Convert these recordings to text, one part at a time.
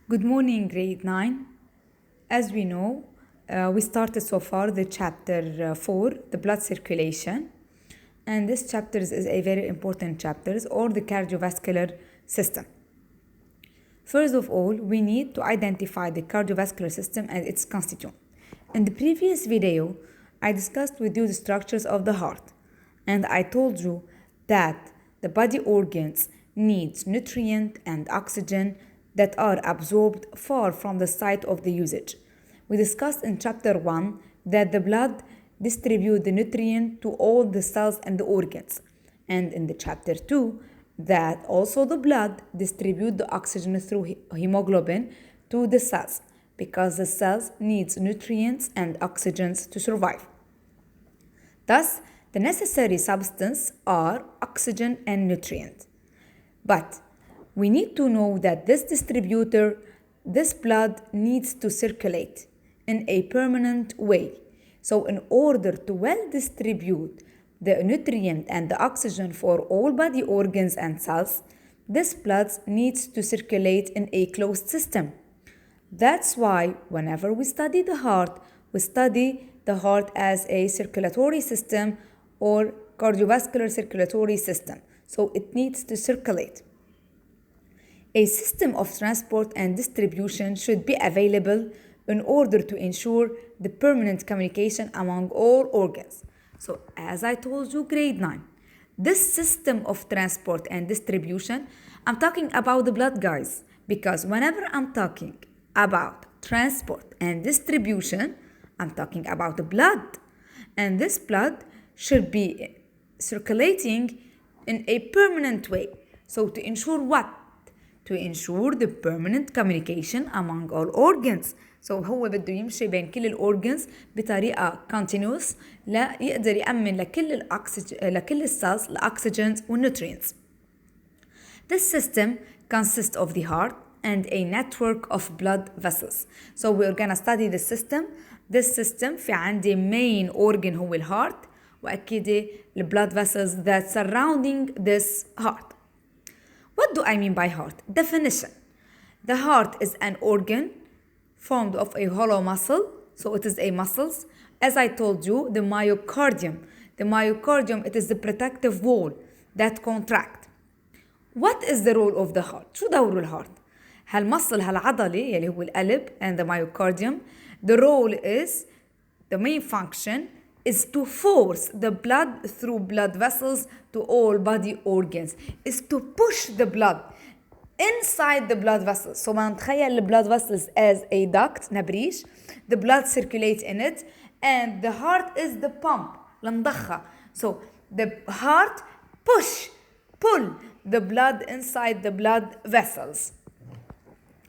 Good morning, grade 9. As we know, we started so far the chapter 4, the blood circulation. And this chapter is a very important chapter, or the cardiovascular system. First of all, we need to identify the cardiovascular system and its constituent. In the previous video, I discussed with you the structures of the heart. And I told you that the body organs needs nutrient and oxygen that are absorbed far from the site of the usage. We discussed in chapter 1 that the blood distributes the nutrient to all the cells and the organs. And in the chapter 2, that also the blood distributes the oxygen through hemoglobin to the cells because the cells needs nutrients and oxygens to survive. Thus, the necessary substance are oxygen and nutrient. But we need to know that this blood needs to circulate in a permanent way. So in order to well distribute the nutrient and the oxygen for all body organs and cells, this blood needs to circulate in a closed system. That's why whenever we study the heart, we study the heart as a circulatory system or cardiovascular circulatory system. So it needs to circulate. A system of transport and distribution should be available in order to ensure the permanent communication among all organs. So as I told you, grade 9, this system of transport and distribution, I'm talking about the blood, guys, because whenever I'm talking about transport and distribution, I'm talking about the blood. And this blood should be circulating in a permanent way. So to ensure what? To ensure the permanent communication among all organs. So هو بده يمشي بين كل الأورجنز بطريقة continuous لا يقدر يأمن لكل السيلز الأكسجين والنوترينز. This system consists of the heart and a network of blood vessels. So we're gonna study the system. This system في عندي main organ هو الهارت وأكيد the blood vessels that surrounding this heart. What do I mean by heart? Definition. The heart is an organ formed of a hollow muscle, so it is a muscles. As I told you, the myocardium. The myocardium, it is the protective wall that contract. What is the role of the heart? شو دور الهارت؟ هالمصل هالعضلة يلي هو القلب and the myocardium. The role is, the main function is to force the blood through blood vessels to all body organs. Is to push the blood inside the blood vessels. So ما نتخيل the blood vessels as a duct نبريش. The blood circulates in it and the heart is the pump المضخة. So the heart pull the blood inside the blood vessels.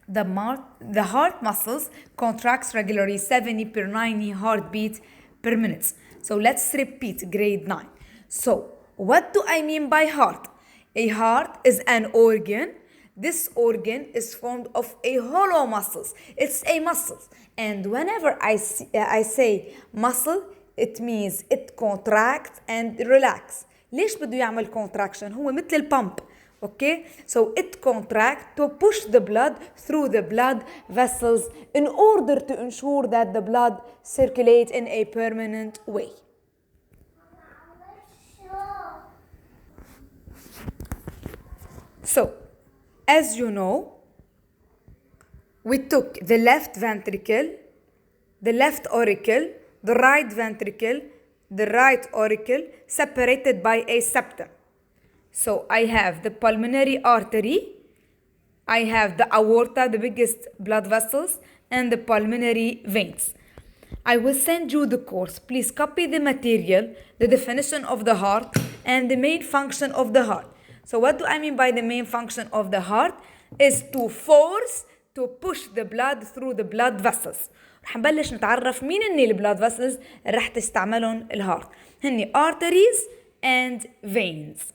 The heart muscles contracts regularly 70 per 90 heartbeat per minute. So let's repeat grade 9. So what do I mean by heart? A heart is an organ. This organ is formed of a hollow muscles. It's a muscle. And whenever I say muscle, it means it contracts and relax. ليش بده يعمل contraction؟ هو مثل البامب. Okay, so it contracts to push the blood through the blood vessels in order to ensure that the blood circulates in a permanent way. So, as you know, we took the left ventricle, the left auricle, the right ventricle, the right auricle separated by a septum. So I have the pulmonary artery, I have the aorta, the biggest blood vessels, and the pulmonary veins. I will send you the course. Please copy the material, the definition of the heart, and the main function of the heart. So what do I mean by the main function of the heart? Is to force, to push the blood through the blood vessels. رح نبلش نتعرف مين هني البلاد vessels رح تستعملهم الهارت. هني arteries and veins.